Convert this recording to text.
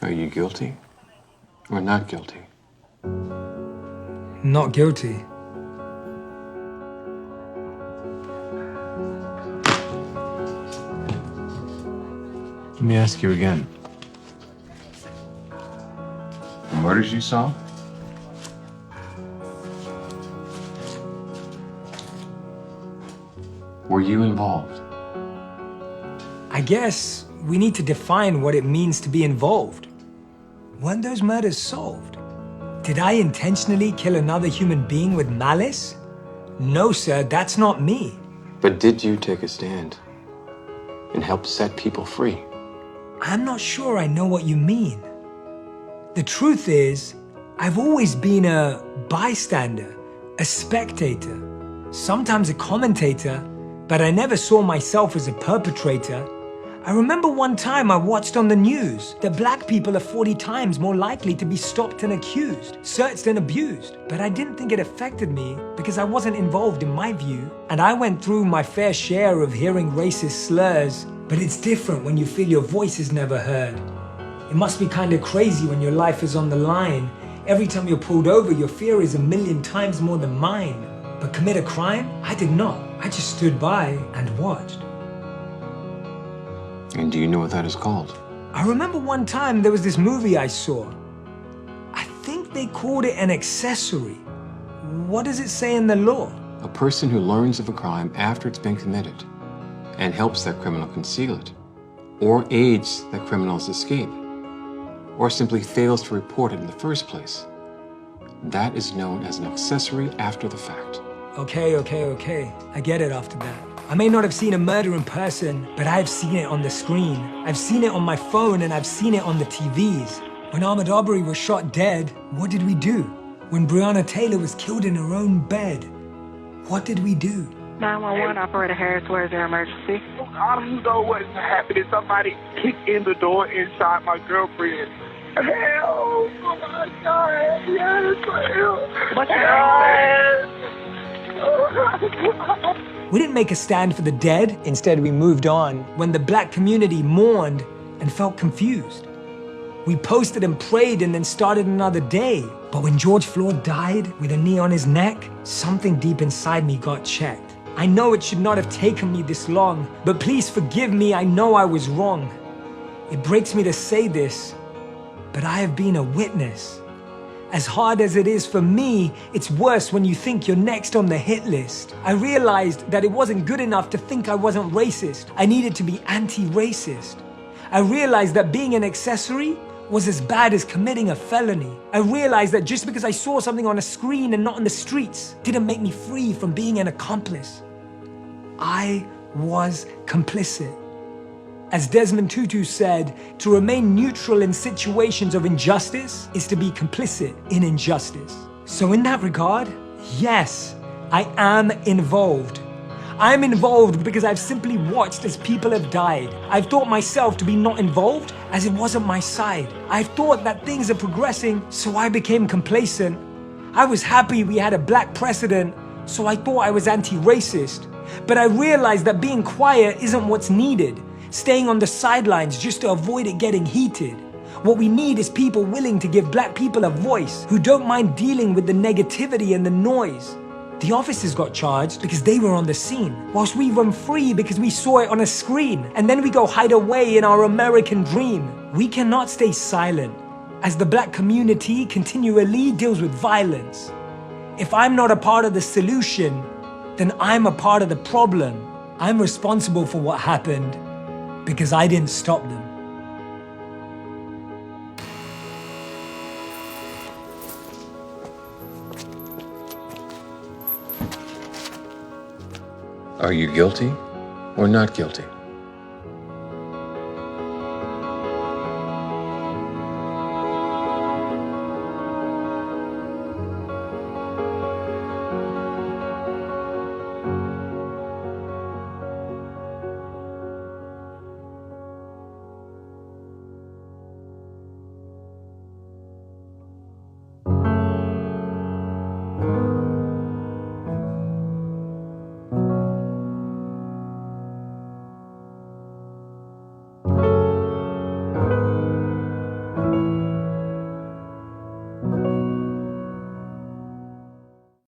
Are you guilty or not guilty? Not guilty. Let me ask you again. The murders you saw? Were you involved? I guess we need to define what it means to be involved. Weren't those murders solved? Did I intentionally kill another human being with malice? No, sir, that's not me. But did you take a stand and help set people free? I'm not sure I know what you mean. The truth is, I've always been a bystander, a spectator, sometimes a commentator, but I never saw myself as a perpetrator. I remember one time I watched on the news that black people are 40 times more likely to be stopped and accused, searched and abused. But I didn't think it affected me because I wasn't involved in my view. And I went through my fair share of hearing racist slurs, but it's different when you feel your voice is never heard. It must be kind of crazy when your life is on the line. Every time you're pulled over, your fear is 1,000,000 times more than mine. But commit a crime? I did not. I just stood by and watched. And do you know what that is called? I remember one time there was this movie I saw. I think they called it an accessory. What does it say in the law? A person who learns of a crime after it's been committed and helps that criminal conceal it, or aids that criminal's escape, or simply fails to report it in the first place. That is known as an accessory after the fact. Okay. I get it after that. I may not have seen a murder in person, but I've seen it on the screen. I've seen it on my phone and I've seen it on the TVs. When Ahmaud Arbery was shot dead, what did we do? When Breonna Taylor was killed in her own bed, what did we do? 911, Operator Harris, where's your emergency? I don't know what's happening. Somebody kicked in the door and shot my girlfriend. Help! Oh my God! Yes, help! What's your name, We didn't make a stand for the dead. Instead, we moved on when the black community mourned and felt confused. We posted and prayed and then started another day. But when George Floyd died with a knee on his neck, something deep inside me got checked. I know it should not have taken me this long, but please forgive me, I know I was wrong. It breaks me to say this, but I have been a witness. As hard as it is for me, it's worse when you think you're next on the hit list. I realized that it wasn't good enough to think I wasn't racist. I needed to be anti-racist. I realized that being an accessory was as bad as committing a felony. I realized that just because I saw something on a screen and not on the streets didn't make me free from being an accomplice. I was complicit. As Desmond Tutu said, to remain neutral in situations of injustice is to be complicit in injustice. So in that regard, yes, I am involved. I'm involved because I've simply watched as people have died. I've thought myself to be not involved as it wasn't my side. I've thought that things are progressing, so I became complacent. I was happy we had a black president, so I thought I was anti-racist. But I realized that being quiet isn't what's needed. Staying on the sidelines just to avoid it getting heated. What we need is people willing to give black people a voice, who don't mind dealing with the negativity and the noise. The officers got charged because they were on the scene, whilst we run free because we saw it on a screen, and then we go hide away in our American dream. We cannot stay silent, as the black community continually deals with violence. If I'm not a part of the solution, then I'm a part of the problem. I'm responsible for what happened, because I didn't stop them. Are you guilty or not guilty?